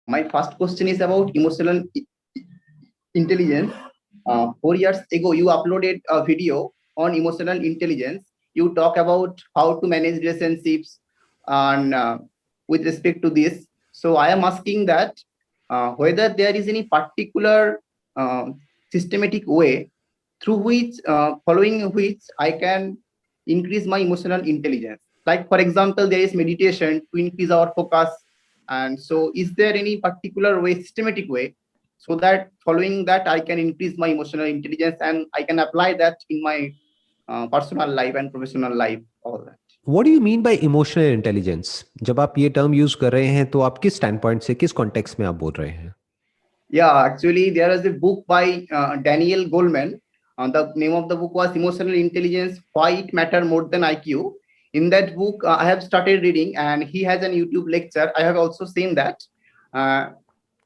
My first question is about emotional intelligence. 4 years ago, you uploaded a video on emotional intelligence. You talk about how to manage relationships and with respect to this. So I am asking that whether there is any particular systematic way through which, following which I can increase my emotional intelligence. Like for example, there is meditation to increase our focus. And so is there any particular way, systematic way, so that following that I can increase my emotional intelligence and I can apply that in my personal life and professional life, all that. What do you mean by emotional intelligence? जब आप ये term use कर रहे हैं तो आप किस stand point से, किस कॉन्टेक्स्ट में आप बोल रहे हैं? Yeah, actually, there is a book by Daniel Goleman. The name of the book was Emotional Intelligence: Why It Matter More Than IQ. In that book, I have started reading, and he has a YouTube lecture. I have also seen that. Uh,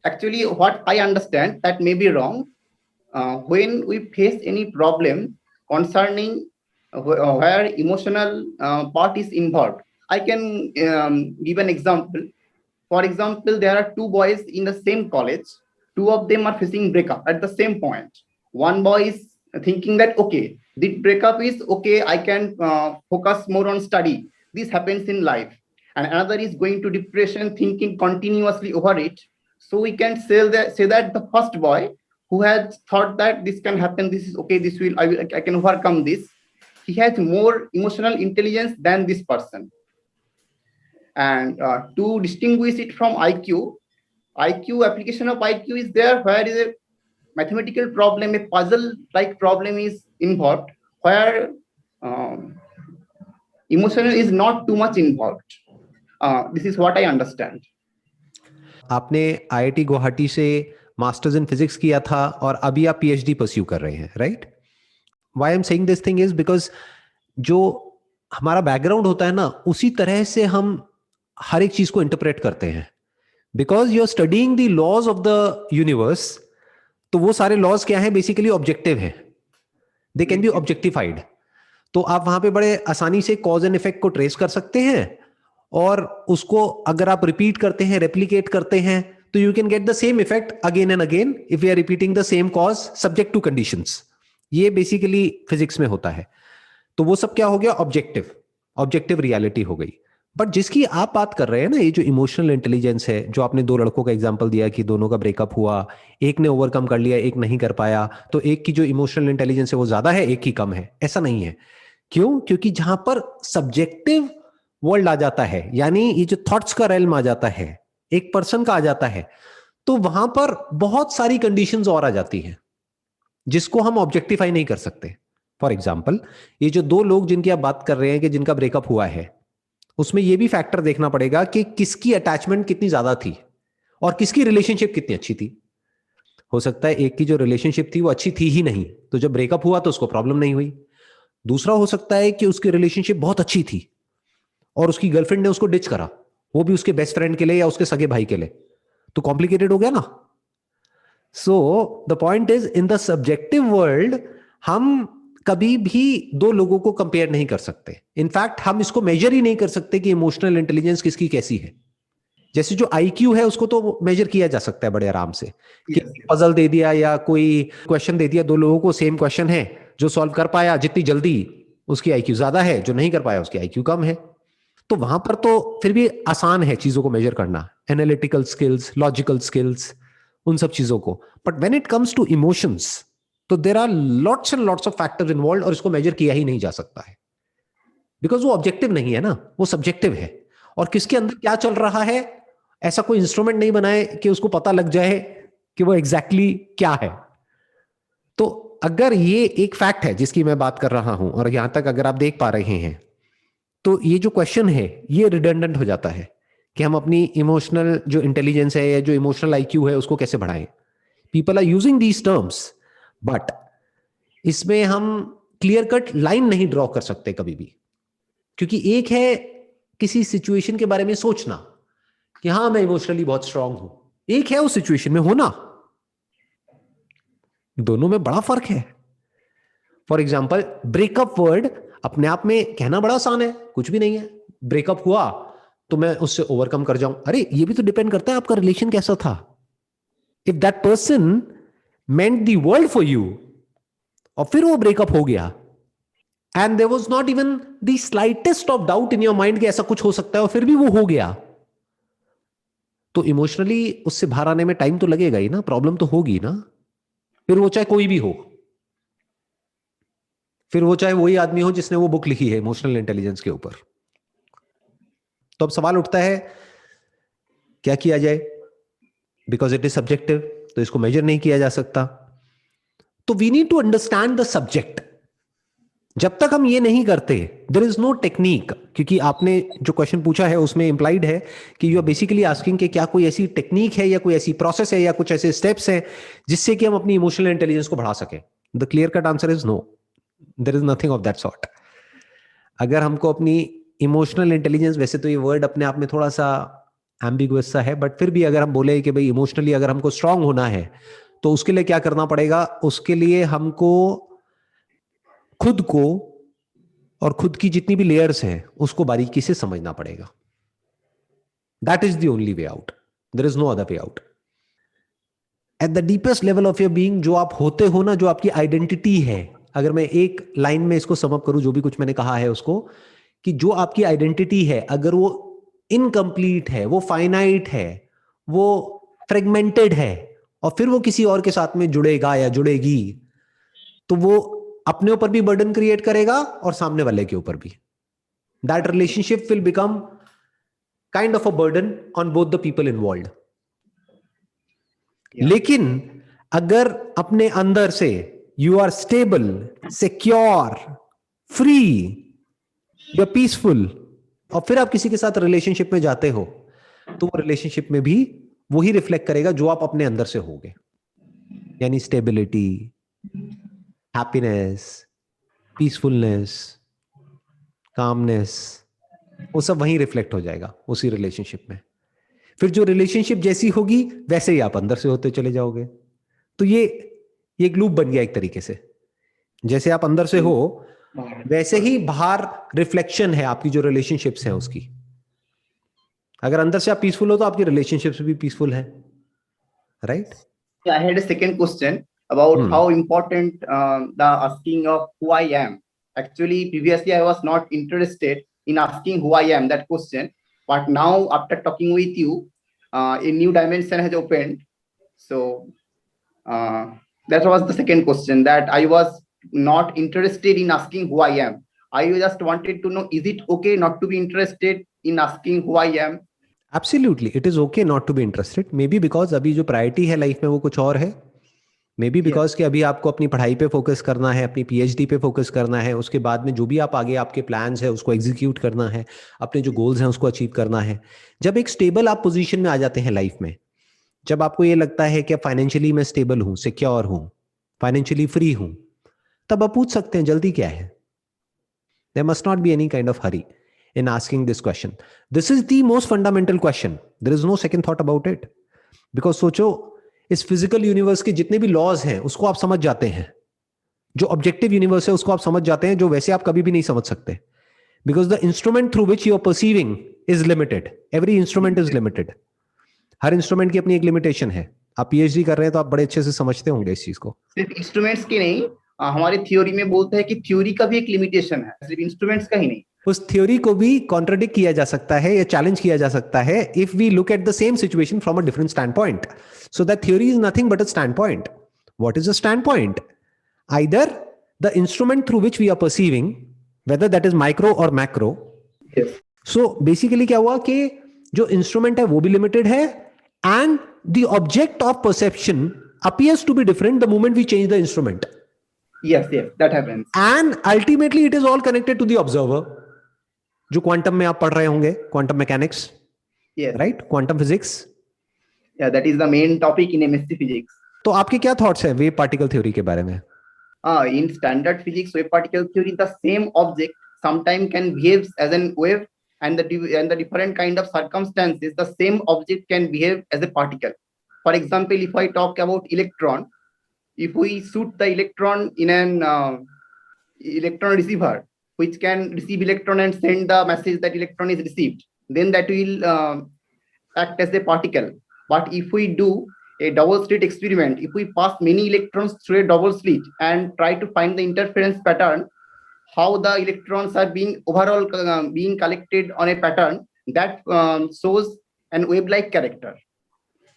Actually, what I understand that may be wrong. When we face any problem concerning where emotional part is involved, I can give an example. For example, there are two boys in the same college. Two of them are facing breakup at the same point. One boy is thinking that, okay, the breakup is okay, I can focus more on study. This happens in life. And another is going to depression, thinking continuously over it. So we can say that the first boy who has thought that this can happen, this is okay, this will I can overcome this. He has more emotional intelligence than this person. And to distinguish it from IQ application of IQ is there where is a mathematical problem, a puzzle-like problem is involved, where emotional is not too much involved. This is what I understand. आपने IIT Guwahati से masters in physics किया था और अभी आप PhD pursue कर रहे हैं, right? Why I am saying this thing is because जो हमारा बैकग्राउंड होता है ना, उसी तरह से हम हर एक चीज को इंटरप्रेट करते हैं. Because you are studying the laws of the universe, तो वो सारे लॉज क्या है? बेसिकली ऑब्जेक्टिव है, दे कैन बी ऑब्जेक्टिफाइड. तो आप वहां पे बड़े आसानी से कॉज एंड इफेक्ट को ट्रेस कर सकते हैं, और उसको अगर आप रिपीट करते हैं, रेप्लिकेट करते हैं, तो you can get the same effect again and again if you are repeating the same cause subject to conditions. ये बेसिकली फिजिक्स में होता है. तो वो सब क्या हो गया? ऑब्जेक्टिव रियलिटी हो गई. बट जिसकी आप बात कर रहे हैं ना, ये जो इमोशनल इंटेलिजेंस है, जो आपने दो लड़कों का एग्जांपल दिया कि दोनों का ब्रेकअप हुआ, एक ने ओवरकम कर लिया, एक नहीं कर पाया, तो एक की जो इमोशनल इंटेलिजेंस है वो ज्यादा है, एक की कम है. ऐसा नहीं है. क्यों? क्योंकि जहां पर सब्जेक्टिव वर्ल्ड आ जाता है, यानी ये जो थॉट्स का रेल्म आ जाता है, एक पर्सन का आ जाता है, तो वहां पर बहुत सारी कंडीशंस और आ जाती हैं जिसको हम ऑब्जेक्टिफाई नहीं कर सकते. फॉर एग्जाम्पल, ये जो दो लोग जिनकी आप बात कर रहे हैं कि जिनका ब्रेकअप हुआ है, उसमें यह भी फैक्टर देखना पड़ेगा कि किसकी अटैचमेंट कितनी ज्यादा थी और किसकी रिलेशनशिप कितनी अच्छी थी. हो सकता है एक की जो रिलेशनशिप थी वो अच्छी थी ही नहीं, तो जब ब्रेकअप हुआ तो उसको प्रॉब्लम नहीं हुई. दूसरा हो सकता है कि उसकी रिलेशनशिप बहुत अच्छी थी और उसकी गर्लफ्रेंड ने उसको डिच करा, वो भी उसके बेस्ट फ्रेंड के लिए या उसके सगे भाई के लिए, तो कॉम्प्लिकेटेड हो गया ना. So the point is, in the subjective world हम कभी भी दो लोगों को कंपेयर नहीं कर सकते. इनफैक्ट हम इसको मेजर ही नहीं कर सकते कि इमोशनल इंटेलिजेंस किसकी कैसी है. जैसे जो आईक्यू है उसको तो मेजर किया जा सकता है बड़े आराम से, कि पजल दे दिया या कोई क्वेश्चन दे दिया, दो लोगों को सेम क्वेश्चन है, जो सॉल्व कर पाया जितनी जल्दी उसकी आईक्यू ज्यादा है, जो नहीं कर पाया उसकी आईक्यू कम है. तो वहां पर तो फिर भी आसान है चीजों को मेजर करना, एनालिटिकल स्किल्स, लॉजिकल स्किल्स, उन सब चीजों को. But when it comes to emotions, तो there are lots and lots of factors involve, और इसको मेजर किया ही नहीं जा सकता है बिकॉज वो ऑब्जेक्टिव नहीं है ना, वो सब्जेक्टिव है. और किसके अंदर क्या चल रहा है, ऐसा कोई इंस्ट्रूमेंट नहीं बनाए कि उसको पता लग जाए कि वो एग्जैक्टली क्या है. तो अगर ये एक फैक्ट है जिसकी मैं बात कर रहा हूं, और यहां तक अगर आप देख पा रहे हैं, तो ये जो क्वेश्चन है ये रिडंडेंट हो जाता है कि हम अपनी इमोशनल जो इंटेलिजेंस है या जो इमोशनल आईक्यू है उसको कैसे बढ़ाएं. People are using these terms, but इसमें हम क्लियर कट लाइन नहीं ड्रॉ कर सकते कभी भी. क्योंकि एक है किसी सिचुएशन के बारे में सोचना कि हाँ मैं इमोशनली बहुत स्ट्रांग हूं, एक है उस सिचुएशन में होना. दोनों में बड़ा फर्क है. फॉर एग्जाम्पल, ब्रेकअप वर्ड अपने आप में कहना बड़ा आसान है, कुछ भी नहीं है. ब्रेकअप हुआ तो मैं उससे ओवरकम कर जाऊं। अरे ये भी तो डिपेंड करता है आपका रिलेशन कैसा था। If that person meant the world for you और फिर वो ब्रेकअप हो गया and there was not even the slightest of doubt in your mind कि ऐसा कुछ हो सकता है और फिर भी वो हो गया, तो इमोशनली उससे बाहर आने में टाइम तो लगेगा ही ना, प्रॉब्लम तो होगी ना। फिर वो चाहे कोई भी हो, फिर वो चाहे वही आदमी हो जिसने वो बुक लिखी है इमोशनल इंटेलिजेंस के ऊपर। तो अब सवाल उठता है क्या किया जाए, बिकॉज इट इज सब्जेक्टिव, तो इसको मेजर नहीं किया जा सकता। तो we need to understand the subject. जब तक हम ये नहीं करते देयर इज नो टेक्निक, क्योंकि आपने जो क्वेश्चन पूछा है उसमें इंप्लाइड है कि यू आर बेसिकली आस्किंग कि क्या कोई ऐसी टेक्निक है या कोई ऐसी प्रोसेस है या कुछ ऐसे स्टेप्स हैं जिससे कि हम अपनी इमोशनल इंटेलिजेंस को बढ़ा सकें। The clear cut answer is no, there is nothing of that sort. अगर हमको अपनी इमोशनल इंटेलिजेंस, वैसे तो ये वर्ड अपने आप में थोड़ा सा एम्बिगुअस सा है, बट फिर भी अगर हम बोले कि भाई इमोशनली अगर हमको स्ट्रांग होना है तो उसके लिए क्या करना पड़ेगा, उसके लिए हमको खुद को और खुद की जितनी भी लेयर्स हैं उसको बारीकी से समझना पड़ेगा। That is the only way out, there is no other way out. At the deepest level of your being, जो आप होते हो ना, जो आपकी आइडेंटिटी है, अगर मैं एक लाइन में इसको समअप करूं जो भी कुछ मैंने कहा है उसको, कि जो आपकी आइडेंटिटी है अगर वो इनकम्प्लीट है, वो फाइनाइट है, वो फ्रेगमेंटेड है और फिर वो किसी और के साथ में जुड़ेगा या जुड़ेगी, तो वो अपने ऊपर भी बर्डन क्रिएट करेगा और सामने वाले के ऊपर भी। That relationship will become kind of a burden on both the people involved. लेकिन अगर अपने अंदर से you are stable, secure, free, you are peaceful, और फिर आप किसी के साथ रिलेशनशिप में जाते हो, तो वो रिलेशनशिप में भी वही रिफ्लेक्ट करेगा जो आप अपने अंदर से होगे, यानी स्टेबिलिटी, हैप्पीनेस, पीसफुलनेस, कामनेस, वो सब वहीं रिफ्लेक्ट हो जाएगा उसी रिलेशनशिप में। फिर जो रिलेशनशिप जैसी होगी वैसे ही आप अंदर से होते चले जाओगे। तो ये एक लूप बन गया एक तरीके से। जैसे आप अंदर से हो वैसे ही बाहर रिफ्लेक्शन है आपकी जो रिलेशनशिप्स हैं उसकी। अगर अंदर से आप पीसफुल हो तो आपकी रिलेशनशिप्स भी पीसफुल है, right? I had a second question about how important the asking of who I am. Actually, previously I was not interested in asking who I am, that question. But now, after talking with you, a new dimension has opened. So that was the second question, that I was not interested in asking who I am. I just wanted to know, is it okay not to be interested in asking who I am? Absolutely, it is okay not to be interested. Maybe because अभी जो priority है life में वो कुछ और है। May be because कि अभी आपको अपनी पढ़ाई पे फोकस करना है, अपनी पीएचडी पे फोकस करना है, उसके बाद में जो भी आप आगे आपके प्लान्स है उसको एग्जीक्यूट करना है, अपने जो गोल्स हैं उसको अचीव करना है। जब एक स्टेबल आप पोजीशन में आ जाते हैं लाइफ में, जब आपको ये लगता है कि फाइनेंशियली मैं स्टेबल हूं, सिक्योर हूं, फाइनेंशियली फ्री हूं, तब आप पूछ सकते हैं जल्दी क्या है। There must not be any kind of hurry in asking this question. This is the most fundamental question. There is no second thought about it. Because सोचो, इस फिजिकल यूनिवर्स के जितने भी लॉज हैं उसको आप समझ जाते हैं, जो ऑब्जेक्टिव यूनिवर्स है उसको आप समझ जाते हैं, जो वैसे आप कभी भी नहीं समझ सकते। Because the instrument through which you are perceiving is limited. Every instrument is limited. हर इंस्ट्रूमेंट की अपनी एक लिमिटेशन है। आप पीएचडी कर रहे हैं तो आप बड़े अच्छे से समझते होंगे इस चीज को। सिर्फ इंस्ट्रूमेंट्स की नहीं, हमारी थ्योरी में बोलते हैं कि थ्योरी का भी एक लिमिटेशन है, सिर्फ इंस्ट्रूमेंट्स का ही नहीं। उस थ्योरी को भी कॉन्ट्रडिक्ट किया जा सकता है या चैलेंज किया जा सकता है if we look at the same situation from a different stand point. So that theory is nothing but a stand point. What is a stand point? Either the instrument through which we are perceiving, whether that is micro और macro. So basically क्या हुआ कि जो instrument है वो भी limited है, and the object of perception appears to be different the moment we change the instrument. Yes, that happens. And ultimately it is all connected to the observer. जो quantum में आप पढ़ रहे होंगे, quantum mechanics, right? Quantum physics, that is the main topic in MSc physics. तो आपके क्या thoughts हैं वेव पार्टिकल थ्योरी के बारे में? In standard physics, wave particle theory, the same object sometimes can behave as an wave, and the different kind of circumstances, the same object can behave as a particle. For example, if I talk about electron, if we shoot the electron in an electron receiver which can receive electron and send the message that electron is received, then that will act as a particle. But if we do a double slit experiment, if we pass many electrons through a double slit and try to find the interference pattern, how the electrons are being overall being collected on a pattern, that shows an wave-like character.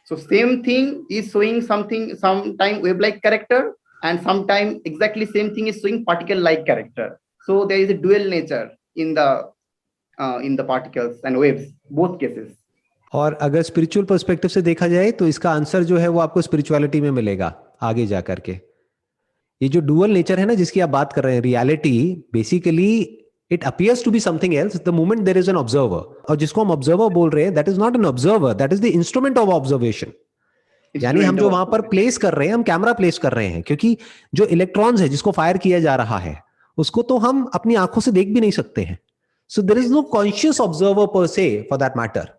So same thing is showing something, sometime wave-like character, and sometime exactly same thing is showing particle-like character. So there is a dual nature in the particles and waves, both cases. और अगर spiritual perspective से देखा जाए तो इसका answer जो है वो आपको स्पिरिचुअलिटी में मिलेगा आगे जा करके. ये जो डुअल नेचर है ना जिसकी आप बात कर रहे हैं, reality basically it appears to be something else the moment there is an observer. और जिसको हम ऑब्जर्वर बोल रहे हैं that is not an observer, that is the instrument of observation. यानी हम जो वहां पर प्लेस कर रहे हैं, हम कैमरा प्लेस कर रहे हैं, क्योंकि जो इलेक्ट्रॉन्स है जिसको फायर किया जा रहा है उसको तो हम अपनी आंखों से देख भी नहीं सकते हैं. So there is no conscious observer per se for that matter.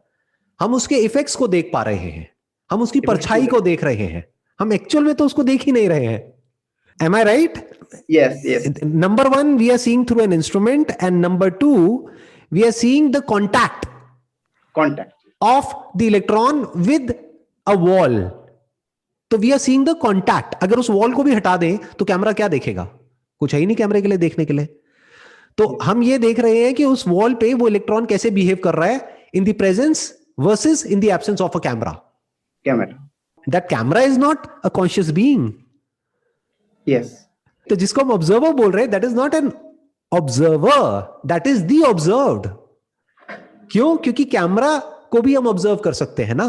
हम उसके इफेक्ट्स को देख पा रहे हैं, हम उसकी परछाई को देख रहे हैं, हम एक्चुअल में तो उसको देख ही नहीं रहे हैं. Am I right? Yes, yes. Number one, we are seeing through an instrument, and number two, we are seeing the contact of the electron with a wall. तो we are seeing the contact. अगर उस wall को भी हटा दें तो camera क्या देखेगा? कुछ है ही नहीं कैमरे के लिए देखने के लिए. तो हम ये देख रहे हैं कि उस वॉल पे वो इलेक्ट्रॉन कैसे बिहेव कर रहा है in the presence versus in the absence of a camera. That camera is not a conscious being. Yes. तो जिसको हम ऑब्जर्वर बोल रहे हैं that is not an observer, that is the observed. क्यों? क्योंकि कैमरा को भी हम ऑब्जर्व कर सकते हैं ना.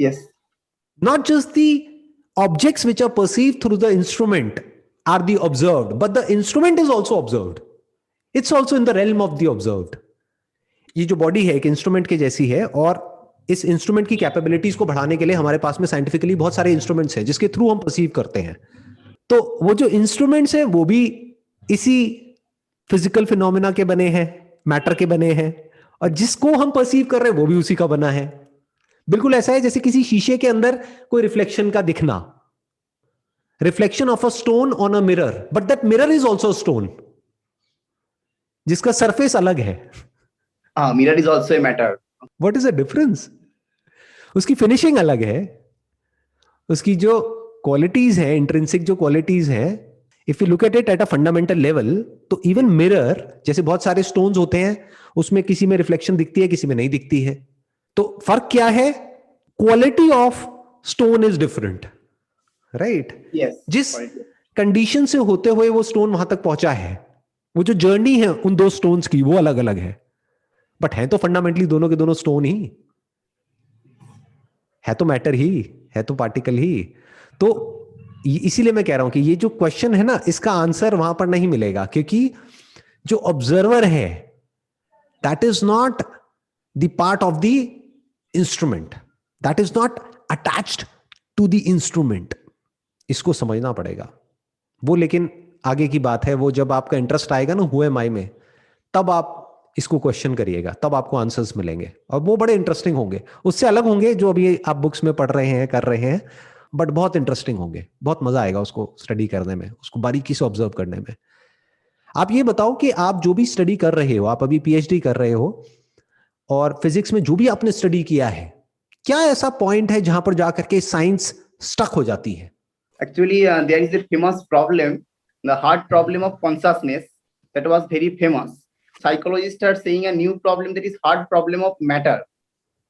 Yes. Not just the objects which are perceived through the instrument are the observed, but the instrument is also observed. It's also in the realm of the observed. ये जो बॉडी है एक इंस्ट्रूमेंट के जैसी है, और इस इंस्ट्रूमेंट की कैपेबिलिटीज को बढ़ाने के लिए हमारे पास में साइंटिफिकली बहुत सारे इंस्ट्रूमेंट्स हैं जिसके थ्रू हम परसीव करते हैं. तो वो जो इंस्ट्रूमेंट्स हैं वो भी इसी फिजिकल फिनोमेना के बने हैं, मैटर के बने हैं, और जिसको हम परसीव कर रहे हैं वो भी उसी का बना है. बिल्कुल ऐसा है जैसे किसी शीशे के अंदर कोई रिफ्लेक्शन का दिखना, reflection of a stone on a mirror, but that mirror is also stone जिसका सरफेस अलग है. Mirror is also a matter. What is the difference? उसकी फिनिशिंग अलग है, उसकी जो क्वालिटीज है, इंट्रिंसिक जो क्वालिटीज है, if you look at it at a fundamental level, तो इवन मिरर जैसे बहुत सारे स्टोन्स होते हैं उसमें किसी में रिफ्लेक्शन दिखती है, किसी में नहीं दिखती है. तो फर्क क्या है? Quality of stone is different, right? जिस कंडीशन से होते हुए वो स्टोन वहां तक पहुंचा है, वो जो जर्नी है उन दो स्टोन्स की वो अलग अलग है, बट है तो फंडामेंटली दोनों के दोनों स्टोन ही है, तो मैटर ही है, तो पार्टिकल ही. तो इसीलिए मैं कह रहा हूं कि ये जो क्वेश्चन है ना इसका आंसर वहां पर नहीं मिलेगा, क्योंकि जो ऑब्जर्वर है that is not the part of the instrument, that is not attached to the instrument. इसको समझना पड़ेगा वो. लेकिन आगे की बात है, वो जब आपका इंटरेस्ट आएगा ना हु एम आई में, तब आप इसको क्वेश्चन करिएगा, तब आपको आंसर्स मिलेंगे, और वो बड़े इंटरेस्टिंग होंगे. उससे अलग होंगे जो अभी आप बुक्स में पढ़ रहे हैं, कर रहे हैं, बट बहुत इंटरेस्टिंग होंगे. बहुत मजा आएगा उसको स्टडी करने में, उसको बारीकी से ऑब्जर्व करने में. आप ये बताओ कि आप जो भी स्टडी कर रहे हो, आप अभी पीएचडी कर रहे हो, और फिजिक्स में जो भी आपने स्टडी किया है, क्या ऐसा पॉइंट है जहां पर जाकर के साइंस स्टक हो जाती है? Actually there is a famous problem, the hard problem of consciousness, that was very famous. Psychologists are saying a new problem, that is hard problem of matter.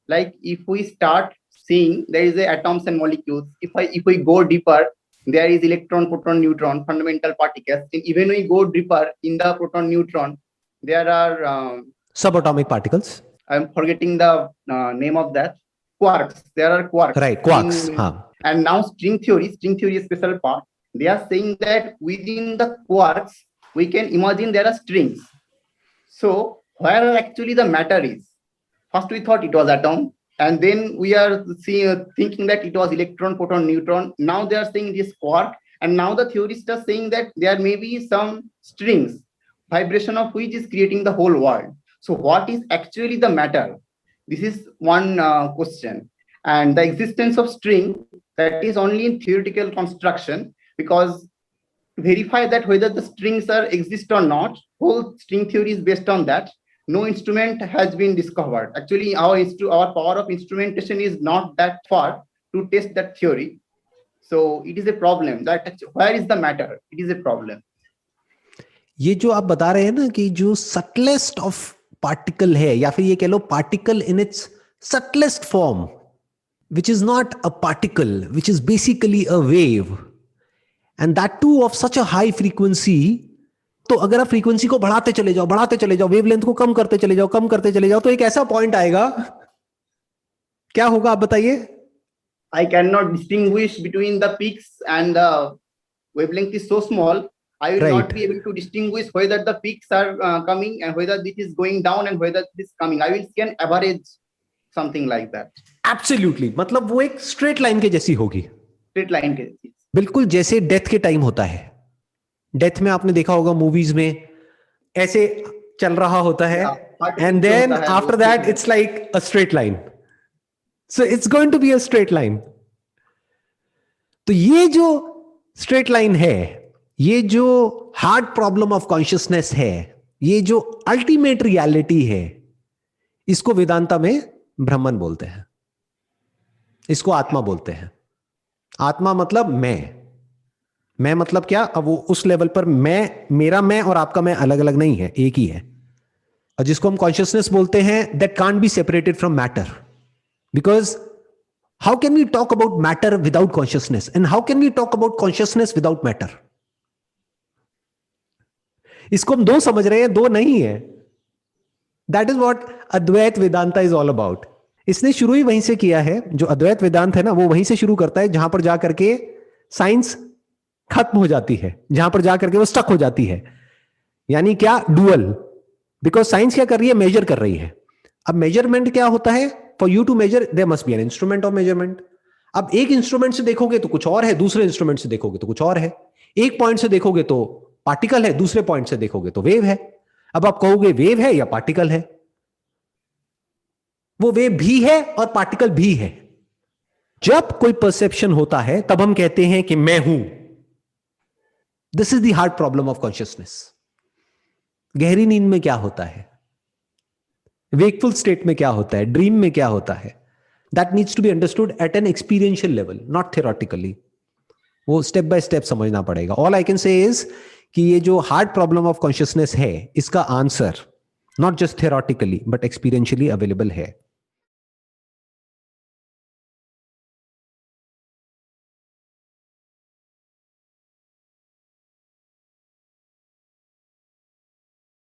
Like if we start seeing there is a atoms and molecules, if we go deeper, there is electron, proton, neutron, fundamental particles. And even we go deeper in the proton, neutron, there are subatomic particles. I'm forgetting the name of that. Quarks. There are quarks. Right, quarks. And now string theory is special part. They are saying that within the quarks we can imagine there are strings. So where actually the matter is? First we thought it was atom, and then we are thinking that it was electron, proton, neutron. Now they are saying it is quark, and now the theorists are saying that there may be some strings, vibration of which is creating the whole world. So what is actually the matter? This is one question. And the existence of string, that is only in theoretical construction, because to verify that whether the strings are exist or not, whole string theory is based on that. no instrument has been discovered. Actually, our power of instrumentation is not that far to test that theory. So it is a problem. That where is the matter? It is a problem. ये जो आप बता रहे हैं ना कि जो subtlest of particle है, या फिर ये कह लो particle in its subtlest form, which is not a particle, which is basically a wave, and that too of such a high frequency. तो अगर आप फ्रीक्वेंसी को बढ़ाते चले जाओ, वेवलेंथ को कम करते चले जाओ, तो एक ऐसा पॉइंट आएगा, क्या होगा आप बताइए? I cannot distinguish between the peaks, and the wavelength is so small. I will not be able to distinguish whether the peaks are coming and whether this is going down and whether this is coming. I will see an average, something like that. Absolutely. मतलब वो एक straight line के जैसी होगी. Straight line के जैसी, बिल्कुल जैसे डेथ के टाइम होता है. डेथ में आपने देखा होगा मूवीज में, ऐसे चल रहा होता है, and then after that it's like a straight line. So it's going to be a straight line. तो ये जो स्ट्रेट लाइन है, ये जो हार्ड प्रॉब्लम ऑफ कॉन्शियसनेस है, ये जो अल्टीमेट रियलिटी है, इसको वेदांता में ब्रह्मन बोलते हैं, इसको आत्मा बोलते हैं. आत्मा मतलब मैं मतलब क्या? अब वो उस लेवल पर मेरा मैं और आपका मैं अलग अलग नहीं है, एक ही है. और जिसको हम कॉन्शियसनेस बोलते हैं, that can't be separated from matter, because how can we talk about matter without consciousness, and how can we talk about consciousness without matter? इसको हम दो समझ रहे हैं, दो नहीं है. That is what Advaita Vedanta is all about. इसने शुरू ही वहीं से किया है. जो अद्वैत वेदांत है ना, वो वहीं से शुरू करता है जहां पर जाकर के साइंस खत्म हो जाती है, जहां पर जाकर के वो स्टक हो जाती है. यानी क्या? डुअल. बिकॉज साइंस क्या कर रही है? मेजर कर रही है. अब मेजरमेंट क्या होता है? For you to measure there must be an instrument of measurement. अब एक इंस्ट्रूमेंट से देखोगे तो कुछ और है, दूसरे इंस्ट्रूमेंट से देखोगे तो कुछ और है. एक पॉइंट से देखोगे तो पार्टिकल है, दूसरे पॉइंट से देखोगे तो वेव है. अब आप कहोगे वेव है या पार्टिकल है? वो वेव भी है और पार्टिकल भी है. जब कोई परसेप्शन होता है तब हम कहते हैं कि मैं हूं. This is the hard problem of consciousness. गहरी नींद में क्या होता है, वेकफुल स्टेट में क्या होता है, ड्रीम में क्या होता है, that needs to be understood at an experiential level, not theoretically. वो स्टेप बाय स्टेप समझना पड़ेगा. All I can say is कि ये जो हार्ड प्रॉब्लम ऑफ कॉन्शियसनेस है, इसका answer not just theoretically but experientially available है.